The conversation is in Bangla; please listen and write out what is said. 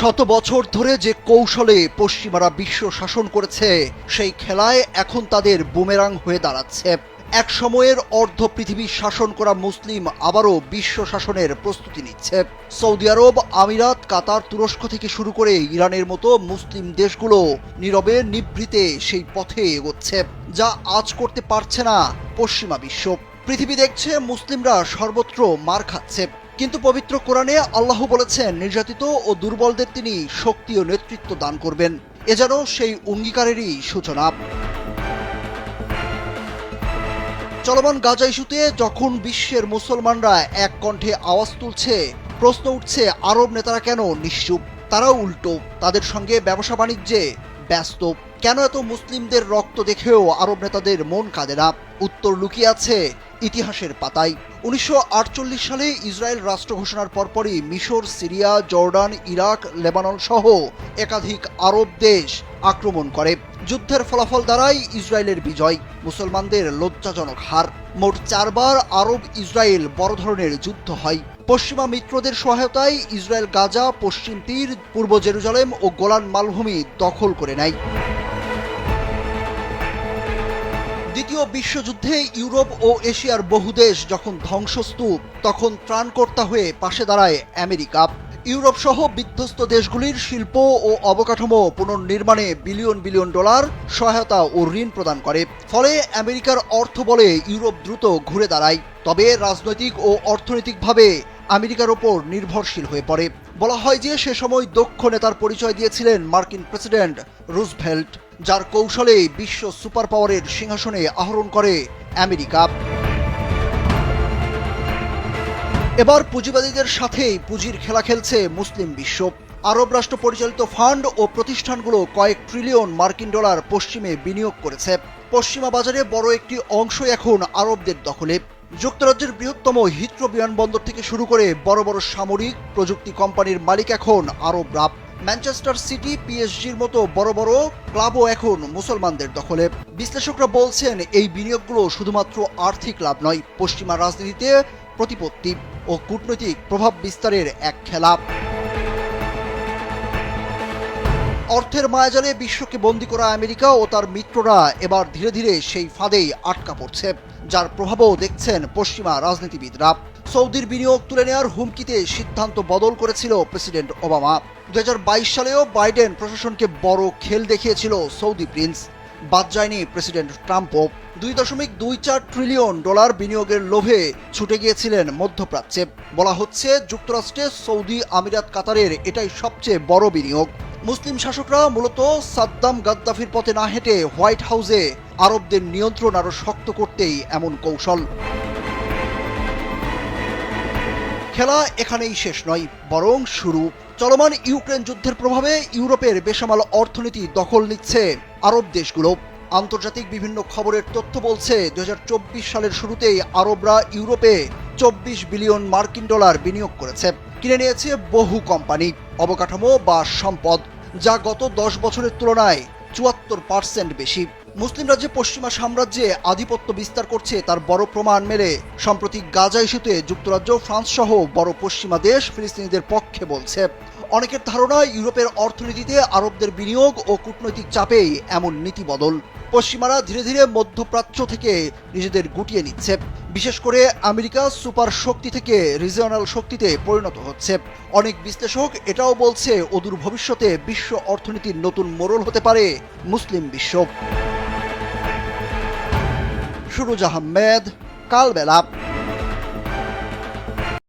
শত বছর ধরে যে কৌশলে পশ্চিমারা বিশ্ব শাসন করেছে সেই খেলায় এখন তাদের বুমেরাং হয়ে দাঁড়াচ্ছে। এক সময়ের অর্ধ পৃথিবী শাসন করা মুসলিম আবারও বিশ্ব শাসনের প্রস্তুতি নিচ্ছে। সৌদি আরব, আমিরাত, কাতার, তুরস্ক থেকে শুরু করে ইরানের মতো মুসলিম দেশগুলো নীরবে নিভৃতে সেই পথে এগোচ্ছে, যা আজ করতে পারছে না পশ্চিমা বিশ্ব। পৃথিবী দেখছে মুসলিমরা সর্বত্র মার খাচ্ছে, কিন্তু পবিত্র কোরআনে আল্লাহ বলেছেন নির্যাতিত ও দুর্বলদের তিনি শক্তি ও নেতৃত্ব দান করবেন। এ যেন সেই অঙ্গীকারেরই সূচনা। চলমান গাজা ইস্যুতে যখন বিশ্বের মুসলমানরা এক কণ্ঠে আওয়াজ তুলছে, প্রশ্ন উঠছে আরব নেতারা কেন নিশ্চুপ? তারাও উল্টো তাদের সঙ্গে ব্যবসা বাণিজ্যে ব্যস্ত। কেন এত মুসলিমদের রক্ত দেখেও আরব নেতাদের মন কাঁদে না? উত্তর লুকিয়ে আছে ইতিহাসের পাতায়। 1948 সালে ইসরায়েল রাষ্ট্র ঘোষণার পরপরই মিশর, সিরিয়া, জর্ডান, ইরাক, লেবানন সহ একাধিক আরব দেশ আক্রমণ করে। যুদ্ধের ফলাফল দ্বারাই ইসরায়েলের বিজয়, মুসলমানদের লজ্জাজনক হার। মোট 4 বার আরব ইসরায়েল বড় ধরনের যুদ্ধ হয়। পশ্চিমা মিত্রদের সহায়তায় ইসরায়েল গাজা, পশ্চিম তীর, পূর্ব জেরুজালেম ও গোলান মালভূমি দখল করে নেয়। দ্বিতীয় বিশ্বযুদ্ধে ইউরোপ ও এশিয়ার বহু দেশ যখন ধ্বংসস্তূপ, তখন ত্রাণকর্তা হয়ে পাশে দাঁড়ায় আমেরিকা। ইউরোপ সহ বিধ্বস্ত দেশগুলির শিল্প ও অবকাঠামো পুনর্নির্মাণে বিলিয়ন বিলিয়ন ডলার সহায়তা ও ঋণ প্রদান করে। ফলে আমেরিকার অর্থ বলে ইউরোপ দ্রুত ঘুরে দাঁড়ায়। তবে রাজনৈতিক ও অর্থনৈতিকভাবে আমেরিকার ওপর নির্ভরশীল হয়ে পড়ে। বলা হয় যে সে সময় দক্ষ নেতার পরিচয় দিয়েছিলেন মার্কিন প্রেসিডেন্ট রুজভেল্ট, যার কৌশলে বিশ্ব সুপার পাওয়ারের সিংহাসনে আরোহণ করে আমেরিকা। এবার পুঁজিবাদীদের সাথেই পুঁজির খেলা খেলছে মুসলিম বিশ্ব। আরব রাষ্ট্র পরিচালিত ফান্ড ও প্রতিষ্ঠানগুলো কয়েক ট্রিলিয়ন মার্কিন ডলার পশ্চিমে বিনিয়োগ করেছে। পশ্চিমা বাজারে বড় একটি অংশ এখন আরবদের দখলে। যুক্তরাজ্যের বৃহত্তম হিথ্রো বিমানবন্দর থেকে শুরু করে বড় বড় সামরিক প্রযুক্তি কোম্পানির মালিক এখন আরবরা। ম্যানচেস্টার সিটি, পিএসজির মতো বড় বড় ক্লাবও এখন মুসলমানদের দখলে। বিশ্লেষকরা বলছেন এই বিনিয়োগগুলো শুধুমাত্র আর্থিক লাভ নয়, পশ্চিমা রাজনীতিতে প্রতিপত্তি ও কূটনৈতিক প্রভাব বিস্তারের এক খেলা। অর্থের মায়াজালে বিশ্বকে বন্দী করা আমেরিকা ও তার মিত্ররা এবার ধীরে ধীরে সেই ফাঁদেই আটকা পড়ছে, যার প্রভাবও দেখছেন পশ্চিমা রাজনীতিবিদরা। সৌদির বিনিয়োগ তুলে নেওয়ার হুমকিতে সিদ্ধান্ত বদল করেছিল প্রেসিডেন্ট ওবামা। 2022 সালেও বাইডেন প্রশাসনকে বড় খেল দেখিয়েছিল সৌদি প্রিন্স। বাদ যায়নি প্রেসিডেন্ট ট্রাম্পও। 2.24 ট্রিলিয়ন ডলার বিনিয়োগের লোভে ছুটে গিয়েছিলেন মধ্যপ্রাচ্যে। বলা হচ্ছে যুক্তরাষ্ট্রে সৌদি, আমিরাত, কাতারের এটাই সবচেয়ে বড় বিনিয়োগ। মুসলিম শাসকরা মূলত সাদ্দাম গাদ্দাফির পথে না হেঁটে হোয়াইট হাউসে আরবদের নিয়ন্ত্রণ আরও শক্ত করতেই এমন কৌশল। খেলা এখানেই শেষ নয়, বরং শুরু। চলমান ইউক্রেন যুদ্ধের প্রভাবে ইউরোপের বেসামাল অর্থনীতি দখল নিচ্ছে আরব দেশগুলো। আন্তর্জাতিক বিভিন্ন খবরের তথ্য বলছে 2024 সালের শুরুতেই আরবরা ইউরোপে 24 বিলিয়ন মার্কিন ডলার বিনিয়োগ করেছে। কিনে নিয়েছে বহু কোম্পানি, অবকাঠামো বা সম্পদ, যা গত 10 বছরের তুলনায় 74% বেশি। মুসলিম রাজ্যে পশ্চিমা সাম্রাজ্যে আধিপত্য বিস্তার করছে তার বড় প্রমাণ মেলে সম্প্রতি গাজা ইস্যুতে যুক্তরাজ্য, ফ্রান্স সহ বড় পশ্চিমা দেশ ফিলিস্তিনিদের পক্ষে বলছে। অনেকের ধারণা ইউরোপের অর্থনীতিতে আরবদের বিনিয়োগ ও কূটনৈতিক চাপেই এমন নীতি বদল। পশ্চিমারা ধীরে ধীরে মধ্যপ্রাচ্য থেকে নিজেদের গুটিয়ে নিচ্ছে। বিশেষ করে আমেরিকা সুপার শক্তি থেকে রিজিওনাল শক্তিতে পরিণত হচ্ছে। অনেক বিশ্লেষক এটাও বলছে অদূর ভবিষ্যতে বিশ্ব অর্থনীতির নতুন মোড়ল হতে পারে মুসলিম বিশ্ব। সুরুজ আহমেদ, কালবেলা।